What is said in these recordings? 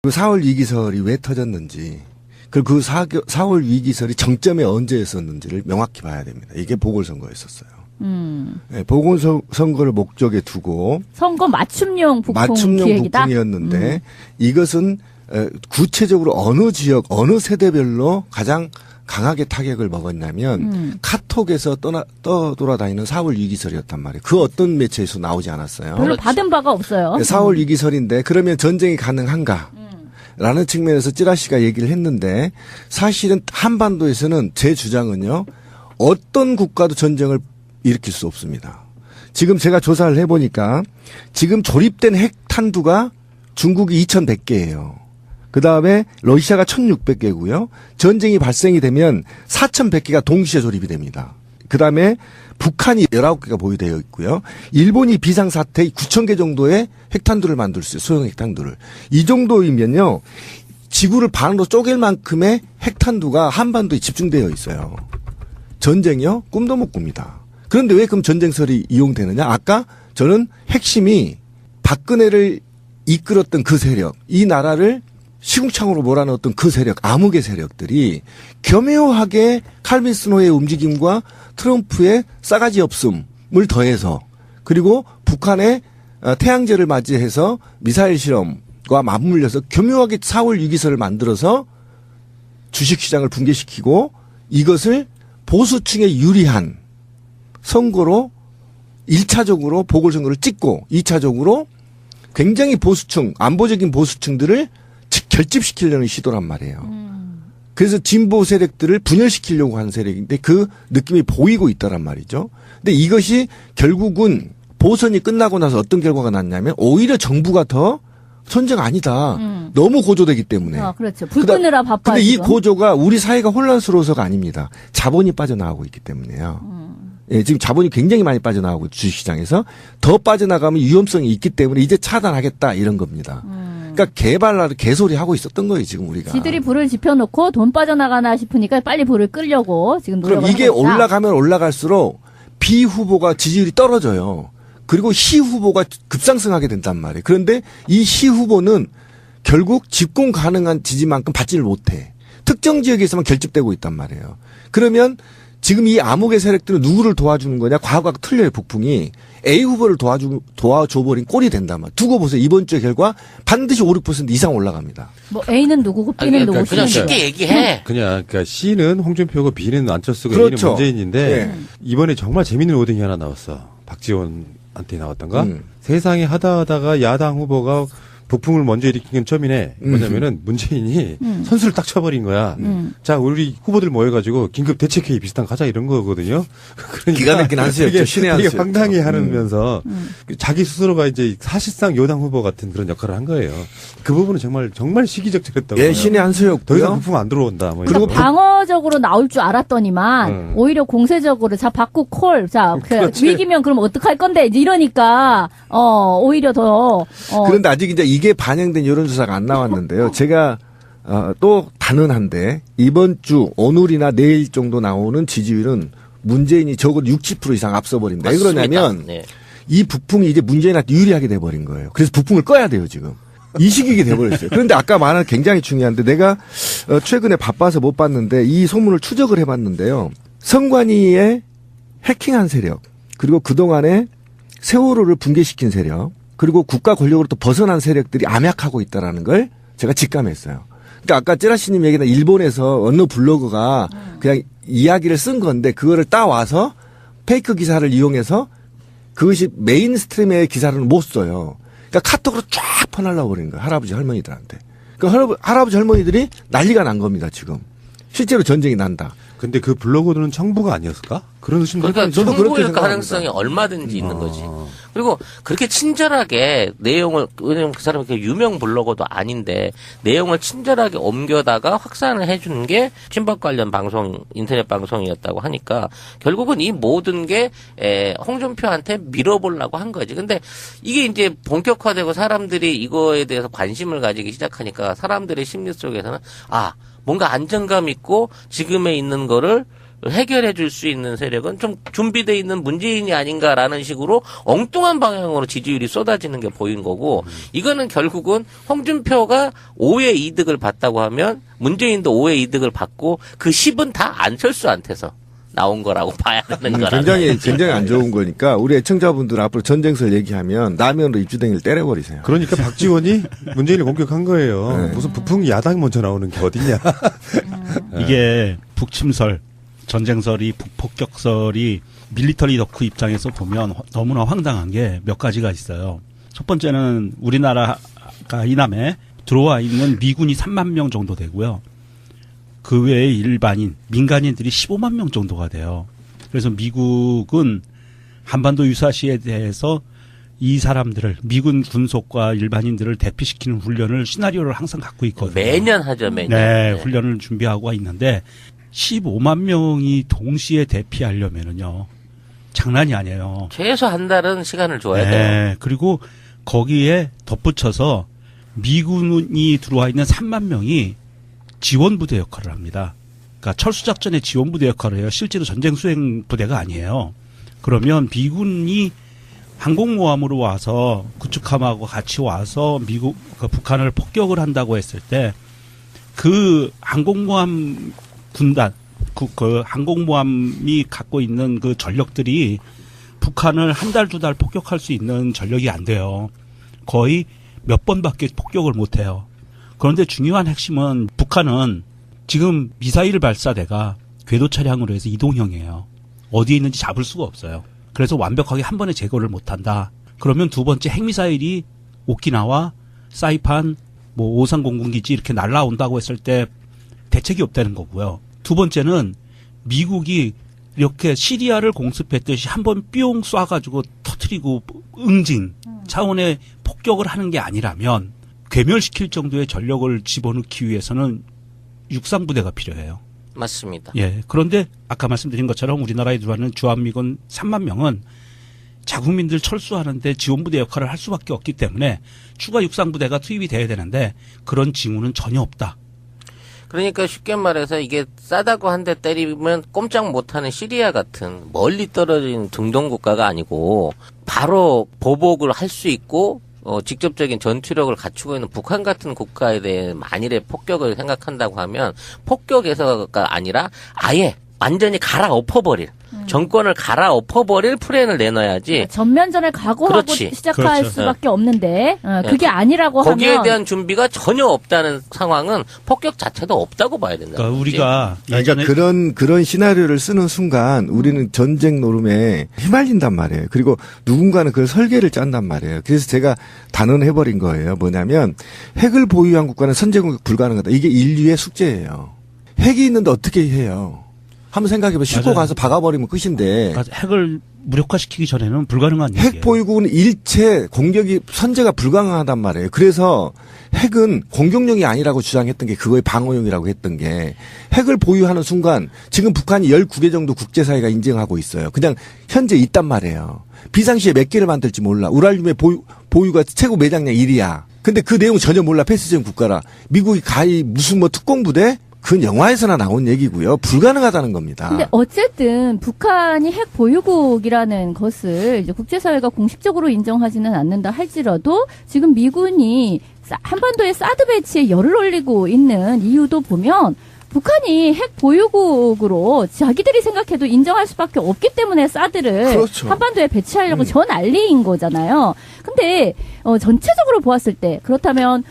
그 4월 위기설이 왜 터졌는지, 그 4월 위기설이 정점에 언제였었는지를 명확히 봐야 됩니다. 이게 보궐선거였었어요. 네, 보궐선거를 목적에 두고 선거 맞춤용 기획이다? 북풍이었는데 이것은 구체적으로 어느 지역, 어느 세대별로 가장 강하게 타격을 먹었냐면 카톡에서 떠돌아다니는 4월 위기설이었단 말이에요. 그 어떤 매체에서 나오지 않았어요. 별로 받은 바가 없어요. 4월 위기설인데 그러면 전쟁이 가능한가? 라는 측면에서 찌라시가 얘기를 했는데 사실은 한반도에서는 제 주장은요. 어떤 국가도 전쟁을 일으킬 수 없습니다. 지금 제가 조사를 해보니까 지금 조립된 핵탄두가 중국이 2100개예요. 그 다음에 러시아가 1600개고요. 전쟁이 발생이 되면 4100개가 동시에 조립이 됩니다. 그 다음에 북한이 19개가 보유되어 있고요. 일본이 비상사태에 9000개 정도의 핵탄두를 만들 수 있어요. 소형 핵탄두를. 이 정도이면요. 지구를 반으로 쪼갤 만큼의 핵탄두가 한반도에 집중되어 있어요. 전쟁이요? 꿈도 못 꿉니다. 그런데 왜 그럼 전쟁설이 이용되느냐? 아까 저는 핵심이 박근혜를 이끌었던 그 세력, 이 나라를 시궁창으로 몰아넣었던 그 세력, 암흑의 세력들이 교묘하게 칼빈 스노우의 움직임과 트럼프의 싸가지 없음을 더해서 그리고 북한의 태양제를 맞이해서 미사일 실험과 맞물려서 교묘하게 4월 위기설을 만들어서 주식시장을 붕괴시키고 이것을 보수층에 유리한 선거로 1차적으로 보궐선거를 찍고 2차적으로 굉장히 보수층, 안보적인 보수층들을 결집시키려는 시도란 말이에요. 그래서 진보 세력들을 분열시키려고 하는 세력인데 그 느낌이 보이고 있다란 말이죠. 근데 이것이 결국은 보선이 끝나고 나서 어떤 결과가 났냐면 오히려 정부가 더 전쟁 아니다. 너무 고조되기 때문에. 그렇죠. 불 끄느라 바빠요. 근데 이 고조가 우리 사회가 혼란스러워서가 아닙니다. 자본이 빠져나가고 있기 때문에요. 예, 지금 자본이 굉장히 많이 빠져나가고 주식시장에서 더 빠져나가면 위험성이 있기 때문에 이제 차단하겠다 이런 겁니다. 그러니까 개발라를 개소리 하고 있었던 거예요 지금 우리가. 지들이 불을 지펴놓고 돈 빠져나가나 싶으니까 빨리 불을 끌려고 지금 노력을 그럼 이게 하고 있다. 올라가면 올라갈수록 비 후보가 지지율이 떨어져요. 그리고 시 후보가 급상승하게 된단 말이에요. 그런데 이 시 후보는 결국 집권 가능한 지지만큼 받지를 못해. 특정 지역에서만 결집되고 있단 말이에요. 그러면 지금 이 암흑의 세력들은 누구를 도와주는 거냐? 과거가 틀려요, 북풍이. A 후보를 도와줘버린 꼴이 된단 말이에요. 두고 보세요. 이번 주 결과 반드시 5, 6% 이상 올라갑니다. 뭐 A는 누구고 B는 누구고. 그냥 쉽게 얘기해. 그러니까 C는 홍준표고 B는 안철수고 그렇죠. A는 문재인인데 네. 이번에 정말 재밌는 오딩이 하나 나왔어. 박지원한테 나왔던가? 세상에 하다가 야당 후보가 북풍을 먼저 일으킨 건 처음이네. 뭐냐면은 문재인이 선수를 딱 쳐버린 거야. 자, 우리 후보들 모여가지고 긴급 대책회의 비슷한 거 가자 이런 거거든요. 그러니까 기가 막힌 한수였죠. 신의 한수였죠. 되게 황당해 하면서 자기 스스로가 이제 사실상 여당 후보 같은 그런 역할을 한 거예요. 그 부분은 정말 시기적절했다고. 예, 신의 한수였고요. 더 이상 북풍 안 들어온다. 뭐 그리고 이런. 방어적으로 나올 줄 알았더니만 오히려 공세적으로 자 받고 콜. 자 위기면 그럼 어떡할 건데 이제 이러니까 오히려 더 그런데 아직 이제 이게 반영된 여론조사가 안 나왔는데요. 제가 또 단언한데 이번 주 오늘이나 내일 정도 나오는 지지율은 문재인이 적어도 60% 이상 앞서버립니다. 왜 그러냐면 네. 이 북풍이 이제 문재인한테 유리하게 돼버린 거예요. 그래서 북풍을 꺼야 돼요 지금. 이 시기게 돼버렸어요. 그런데 아까 말한 굉장히 중요한데 내가 최근에 바빠서 못 봤는데 이 소문을 추적을 해봤는데요. 선관위의 해킹한 세력 그리고 그동안에 세월호를 붕괴시킨 세력 그리고 국가 권력으로부터 벗어난 세력들이 암약하고 있다는 걸 제가 직감했어요. 그러니까 아까 찌라시님 얘기나 일본에서 어느 블로거가 그냥 이야기를 쓴 건데 그거를 따와서 페이크 기사를 이용해서 그것이 메인스트림의 기사로는 못 써요. 그러니까 카톡으로 쫙 퍼날라 버린 거예요. 할아버지 할머니들한테. 그러니까 할아버지 할머니들이 난리가 난 겁니다. 지금. 실제로 전쟁이 난다. 근데 그 블로거들은 청부가 아니었을까? 그런 의심도 그러니까 저도 그렇게 청구일 생각합니다. 가능성이 얼마든지 있는 거지. 그리고 그렇게 친절하게 내용을 왜냐면 그 사람이 유명 블로거도 아닌데 내용을 친절하게 옮겨다가 확산을 해주는 게 친박 관련 방송 인터넷 방송이었다고 하니까 결국은 이 모든 게 홍준표한테 밀어보려고 한 거지. 근데 이게 이제 본격화되고 사람들이 이거에 대해서 관심을 가지기 시작하니까 사람들의 심리 속에서는 뭔가 안정감 있고 지금에 있는 거를 해결해 줄 수 있는 세력은 좀 준비되어 있는 문재인이 아닌가라는 식으로 엉뚱한 방향으로 지지율이 쏟아지는 게 보인 거고 이거는 결국은 홍준표가 5의 이득을 봤다고 하면 문재인도 5의 이득을 받고 그 10은 다 안철수한테서 나온 거라고 봐야 되는 거라는 굉장히 안 좋은 거니까 우리 애청자분들 앞으로 전쟁설 얘기하면 라면으로 입주댕이를 때려버리세요. 그러니까 박지원이 문재인을 공격한 거예요. 무슨 부풍 야당 먼저 나오는 게 어딨냐. 이게 북침설, 전쟁설이, 북폭격설이 밀리터리 덕후 입장에서 보면 너무나 황당한 게 몇 가지가 있어요. 첫 번째는 우리나라가 이남에 들어와 있는 미군이 3만 명 정도 되고요. 그 외에 일반인, 민간인들이 15만 명 정도가 돼요. 그래서 미국은 한반도 유사시에 대해서 이 사람들을, 미군 군속과 일반인들을 대피시키는 훈련을, 시나리오를 항상 갖고 있거든요. 매년 하죠, 매년. 네, 훈련을 준비하고 있는데 15만 명이 동시에 대피하려면은요. 장난이 아니에요. 최소 한 달은 시간을 줘야 돼요. 네, 그리고 거기에 덧붙여서 미군이 들어와 있는 3만 명이 지원부대 역할을 합니다. 그러니까 철수작전의 지원부대 역할을 해요. 실제로 전쟁 수행 부대가 아니에요. 그러면 미군이 항공모함으로 와서 구축함하고 같이 와서 북한을 폭격을 한다고 했을 때 그 항공모함 군단, 그 항공모함이 갖고 있는 그 전력들이 북한을 한 달, 두 달 폭격할 수 있는 전력이 안 돼요. 거의 몇 번밖에 폭격을 못 해요. 그런데 중요한 핵심은 북한은 지금 미사일 발사대가 궤도 차량으로 해서 이동형이에요. 어디에 있는지 잡을 수가 없어요. 그래서 완벽하게 한 번에 제거를 못한다. 그러면 두 번째 핵미사일이 오키나와, 사이판, 오산 공군기지 이렇게 날라온다고 했을 때 대책이 없다는 거고요. 두 번째는 미국이 이렇게 시리아를 공습했듯이 한 번 뿅 쏴가지고 터트리고 응징 차원의 폭격을 하는 게 아니라면 괴멸시킬 정도의 전력을 집어넣기 위해서는 육상부대가 필요해요. 맞습니다. 예. 그런데 아까 말씀드린 것처럼 우리나라에 들어가는 주한미군 3만 명은 자국민들 철수하는데 지원부대 역할을 할 수밖에 없기 때문에 추가 육상부대가 투입이 돼야 되는데 그런 징후는 전혀 없다. 그러니까 쉽게 말해서 이게 싸다고 한 대 때리면 꼼짝 못하는 시리아 같은 멀리 떨어진 중동 국가가 아니고 바로 보복을 할 수 있고 직접적인 전투력을 갖추고 있는 북한 같은 국가에 대해 만일의 폭격을 생각한다고 하면 폭격에서가 아니라 아예 완전히 갈아엎어버릴 정권을 갈아엎어버릴 플랜을 내놔야지. 전면전을 각오하고 그렇지. 시작할 그렇죠. 수밖에 없는데 그게 아니라고 거기에 하면 대한 준비가 전혀 없다는 상황은 폭격 자체도 없다고 봐야 된다. 그러니까 우리가 그러니까 그런 시나리오를 쓰는 순간 우리는 전쟁 노름에 휘말린단 말이에요. 그리고 누군가는 그걸 설계를 짠단 말이에요. 그래서 제가 단언해버린 거예요. 뭐냐면 핵을 보유한 국가는 선제공격 불가능하다. 이게 인류의 숙제예요. 핵이 있는데 어떻게 해요? 한번 생각해봐. 싣고 맞아요. 가서 박아버리면 끝인데. 그러니까 핵을 무력화시키기 전에는 불가능한 핵 얘기예요. 보유국은 일체 공격이 선제가 불가능하단 말이에요. 그래서 핵은 공격용이 아니라고 주장했던 게 그거의 방어용이라고 했던 게 핵을 보유하는 순간 지금 북한이 19개 정도 국제사회가 인정하고 있어요. 그냥 현재 있단 말이에요. 비상시에 몇 개를 만들지 몰라. 우라늄의 보유가 최고 매장량 1위야. 근데 그 내용 전혀 몰라. 패스전 국가라. 미국이 가히 무슨 특공부대? 그건 영화에서나 나온 얘기고요. 불가능하다는 겁니다. 근데 어쨌든 북한이 핵 보유국이라는 것을 이제 국제사회가 공식적으로 인정하지는 않는다 할지라도 지금 미군이 한반도의 사드 배치에 열을 올리고 있는 이유도 보면 북한이 핵 보유국으로 자기들이 생각해도 인정할 수밖에 없기 때문에 사드를 그렇죠. 한반도에 배치하려고 전 난리인 거잖아요. 근데 전체적으로 보았을 때 그렇다면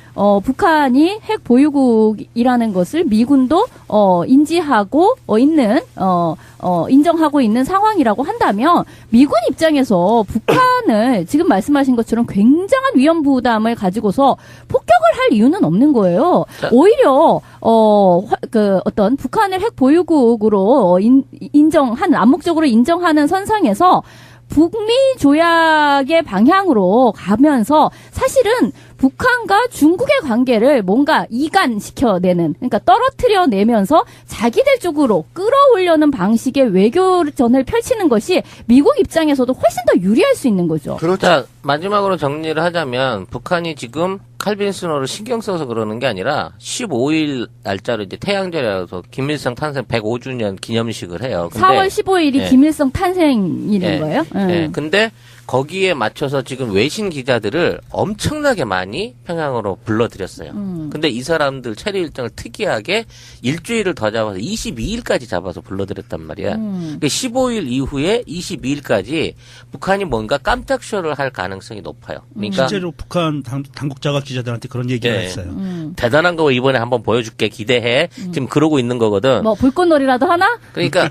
북한이 핵 보유국이라는 것을 미군도 인지하고 있는 인정하고 있는 상황이라고 한다면 미군 입장에서 북한을 지금 말씀하신 것처럼 굉장한 위험 부담을 가지고서 폭격을 할 이유는 없는 거예요. 오히려 어떤 북한을 핵 보유국으로 인정한 암묵적으로 인정하는 선상에서 북미 조약의 방향으로 가면서 사실은 북한과 중국의 관계를 뭔가 이간시켜내는, 그러니까 떨어뜨려내면서 자기들 쪽으로 끌어올려는 방식의 외교전을 펼치는 것이 미국 입장에서도 훨씬 더 유리할 수 있는 거죠. 그렇죠. 자, 마지막으로 정리를 하자면 북한이 지금 칼빈 스노우를 신경 써서 그러는 게 아니라 15일 날짜로 이제 태양절이라서 김일성 탄생 105주년 기념식을 해요. 근데 4월 15일이 예. 김일성 탄생일인 예. 거예요? 예. 근데 거기에 맞춰서 지금 외신 기자들을 엄청나게 많이 평양으로 불러들였어요. 근데 이 사람들 체류 일정을 특이하게 일주일을 더 잡아서 22일까지 잡아서 불러들였단 말이야. 그러니까 15일 이후에 22일까지 북한이 뭔가 깜짝 쇼를 할 가능성이 높아요. 그러니까 실제로 북한 당국자가 기자들한테 그런 얘기를 예. 했어요. 대단한 거 이번에 한번 보여줄게 기대해. 지금 그러고 있는 거거든. 뭐 불꽃놀이라도 하나? 그러니까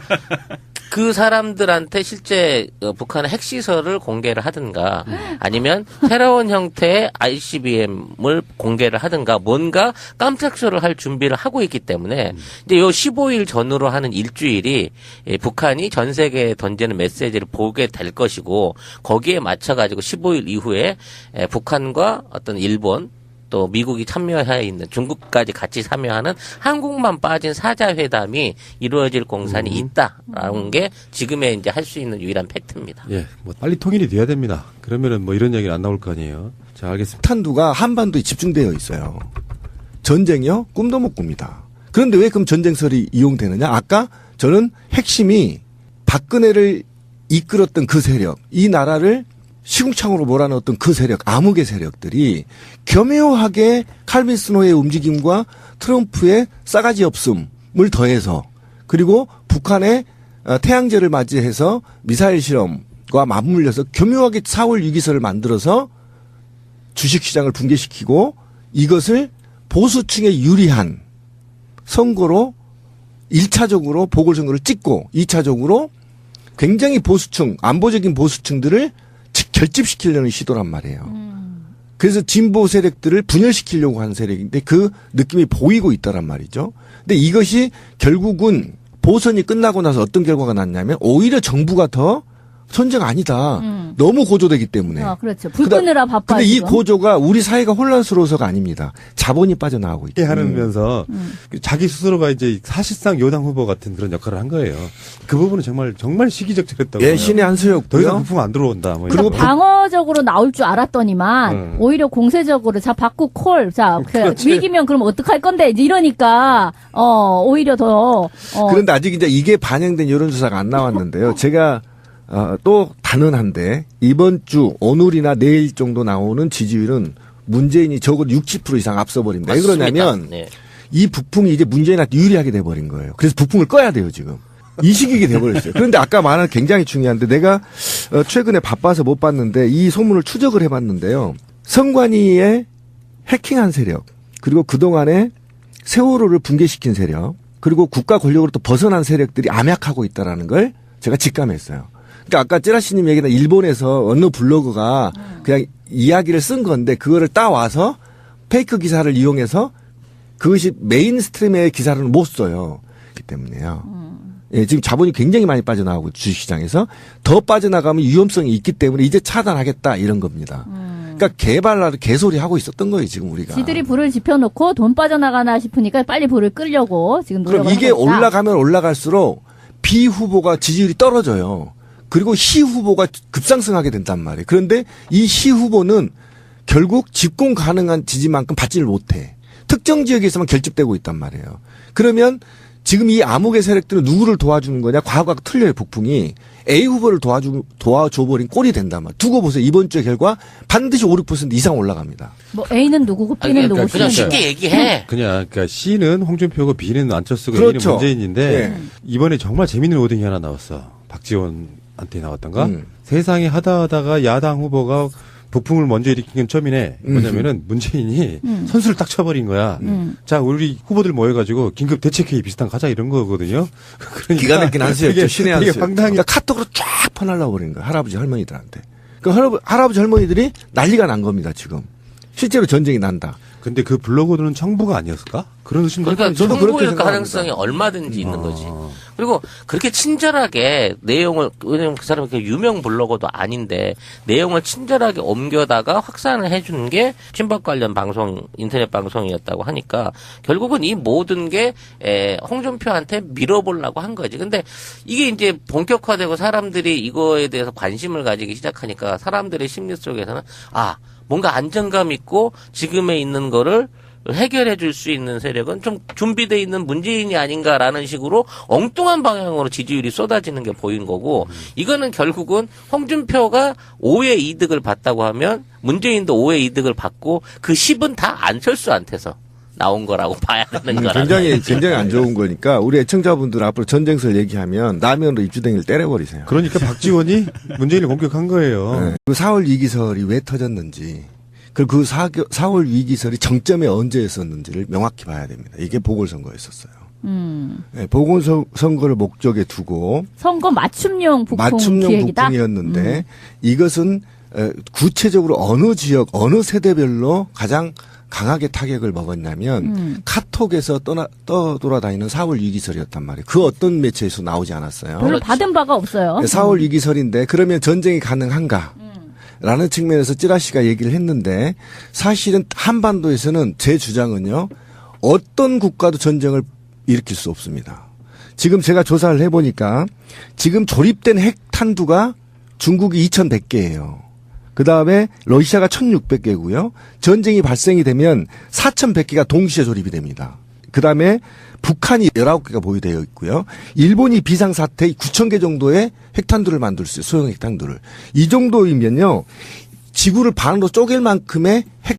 그 사람들한테 실제 북한의 핵시설을 공개를 하든가 아니면 새로운 형태의 ICBM을 공개를 하든가 뭔가 깜짝쇼를 할 준비를 하고 있기 때문에 이제 요 15일 전후로 하는 일주일이 북한이 전 세계에 던지는 메시지를 보게 될 것이고 거기에 맞춰가지고 15일 이후에 북한과 어떤 일본 또 미국이 참여해 있는 중국까지 같이 참여하는 한국만 빠진 사자회담이 이루어질 공산이 있다라는 게 지금의 이제 할 수 있는 유일한 팩트입니다. 예, 뭐 빨리 통일이 돼야 됩니다. 그러면은 뭐 이런 얘기는 안 나올 거 아니에요. 자, 알겠습니다. 탄두가 한반도에 집중되어 있어요. 전쟁이요? 꿈도 못 꿉니다. 그런데 왜 그럼 전쟁설이 이용되느냐? 아까 저는 핵심이 박근혜를 이끌었던 그 세력, 이 나라를 시궁창으로 몰아넣었던 그 세력, 암흑의 세력들이 교묘하게 칼빈 스노우의 움직임과 트럼프의 싸가지 없음을 더해서 그리고 북한의 태양제를 맞이해서 미사일 실험과 맞물려서 교묘하게 4월 6기설을 만들어서 주식시장을 붕괴시키고 이것을 보수층에 유리한 선거로 1차적으로 보궐선거를 찍고 2차적으로 굉장히 보수층, 안보적인 보수층들을 결집시키려는 시도란 말이에요. 그래서 진보 세력들을 분열시키려고 하는 세력인데 그 느낌이 보이고 있다란 말이죠. 근데 이것이 결국은 보선이 끝나고 나서 어떤 결과가 났냐면 오히려 정부가 더 전쟁 아니다. 너무 고조되기 때문에. 그렇죠. 불 끄느라 바빠. 근데 이 지금. 고조가 우리 사회가 혼란스러워서가 아닙니다. 자본이 빠져나가고 있다. 하면서 자기 스스로가 이제 사실상 여당 후보 같은 그런 역할을 한 거예요. 그 부분은 정말 시기적절했다고. 예, 신의 한 더 이상 수였고요. 부품 안 들어온다. 뭐 그러니까 이런 거. 방어적으로 나올 줄 알았더니만 오히려 공세적으로 자 받고 콜. 자 위기면 그럼 어떡할 건데 이제 이러니까 오히려 더 그런데 아직 이제 이게 반영된 여론조사가 안 나왔는데요. 제가 또 단언한데 이번 주 오늘이나 내일 정도 나오는 지지율은 문재인이 적어도 60% 이상 앞서버립니다. 왜 그러냐면 네. 이 북풍이 이제 문재인한테 유리하게 돼버린 거예요. 그래서 북풍을 꺼야 돼요 지금. 이 시기게 돼버렸어요. 그런데 아까 말한 굉장히 중요한데 내가 최근에 바빠서 못 봤는데 이 소문을 추적을 해봤는데요. 선관위의 해킹한 세력 그리고 그동안에 세월호를 붕괴시킨 세력 그리고 국가 권력으로부터 벗어난 세력들이 암약하고 있다는 걸 제가 직감했어요. 그러니까 아까 찌라시님 얘기나 일본에서 어느 블로그가 그냥 이야기를 쓴 건데 그거를 따와서 페이크 기사를 이용해서 그것이 메인스트림의 기사로는 못 써요. 그렇기 때문에요. 예, 지금 자본이 굉장히 많이 빠져나가고 주식시장에서 더 빠져나가면 위험성이 있기 때문에 이제 차단하겠다 이런 겁니다. 그러니까 개발라도 개소리 하고 있었던 거예요 지금 우리가. 지들이 불을 지펴놓고 돈 빠져나가나 싶으니까 빨리 불을 끌려고 지금 노력을 그럼 이게 하고 있다. 올라가면 올라갈수록 B 후보가 지지율이 떨어져요. 그리고 시 후보가 급상승하게 된단 말이에요. 그런데 이 시 후보는 결국 집권 가능한 지지만큼 받지를 못해. 특정 지역에서만 결집되고 있단 말이에요. 그러면 지금 이 암흑의 세력들은 누구를 도와주는 거냐? 과거가 틀려요, 북풍이. A 후보를 도와줘버린 꼴이 된단 말이에요. 두고 보세요. 이번 주의 결과 반드시 5, 6% 이상 올라갑니다. 뭐 A는 누구고 B는 누구고 그냥 C는 쉽게 얘기해. 그러니까 C는 홍준표고 B는 안철수고 그렇죠. A는 문재인인데 네. 이번에 정말 재밌는 오딩이 하나 나왔어. 박지원한테 나왔던가? 세상에 하다가 야당 후보가 북풍을 먼저 일으킨 건 처음이네. 뭐냐면은 문재인이 선수를 딱 쳐버린 거야. 자, 우리 후보들 모여가지고 긴급 대책회의 비슷한 거 가자 이런 거거든요. 그러니까 기가 막힌 한수였죠. 신의 한수. 황당히 그러니까 카톡으로 쫙 퍼날라 버린 거예요. 할아버지 할머니들한테. 그 할아버지 할머니들이 난리가 난 겁니다. 지금. 실제로 전쟁이 난다. 근데 그 블로그들은 청부가 아니었을까? 그런 의심도 그러니까 저도 그렇게 청구일 생각합니다. 가능성이 얼마든지 있는 거지. 그리고 그렇게 친절하게 내용을, 왜냐면 그 사람이 유명 블로거도 아닌데 내용을 친절하게 옮겨다가 확산을 해주는 게 친박 관련 방송, 인터넷 방송이었다고 하니까 결국은 이 모든 게 홍준표한테 밀어보려고 한 거지. 근데 이게 이제 본격화되고 사람들이 이거에 대해서 관심을 가지기 시작하니까 사람들의 심리 속에서는 뭔가 안정감 있고 지금에 있는 거를 해결해 줄 수 있는 세력은 좀 준비돼 있는 문재인이 아닌가라는 식으로 엉뚱한 방향으로 지지율이 쏟아지는 게 보인 거고 이거는 결국은 홍준표가 5의 이득을 봤다고 하면 문재인도 5의 이득을 받고 그 10은 다 안철수한테서 나온 거라고 봐야 되는 거라. 굉장히 안 좋은 거니까 우리 애청자분들 앞으로 전쟁설 얘기하면 라면으로 입주댕이를 때려버리세요. 그러니까 박지원이 문재인을 공격한 거예요. 네. 그 4월 위기설이 왜 터졌는지 그리고 그 4월 위기설이 정점에 언제였었는지를 명확히 봐야 됩니다. 이게 보궐선거였었어요. 네, 보궐선거를 목적에 두고 선거 맞춤용 맞춤용 기획이다. 북풍이었는데 이것은 구체적으로 어느 지역 어느 세대별로 가장 강하게 타격을 먹었냐면 카톡에서 떠돌아다니는 4월 위기설이었단 말이에요. 그 어떤 매체에서 나오지 않았어요. 별로 받은 바가 없어요. 네, 4월 위기설인데 그러면 전쟁이 가능한가? 라는 측면에서 찌라시가 얘기를 했는데 사실은 한반도에서는 제 주장은요. 어떤 국가도 전쟁을 일으킬 수 없습니다. 지금 제가 조사를 해보니까 지금 조립된 핵탄두가 중국이 2100개예요. 그 다음에 러시아가 1600개고요. 전쟁이 발생이 되면 4100개가 동시에 조립이 됩니다. 그 다음에 북한이 19개가 보유되어 있고요. 일본이 비상사태 9000개 정도의 핵탄두를 만들 수 있어요. 소형 핵탄두를. 이 정도이면요. 지구를 반으로 쪼갤 만큼의 핵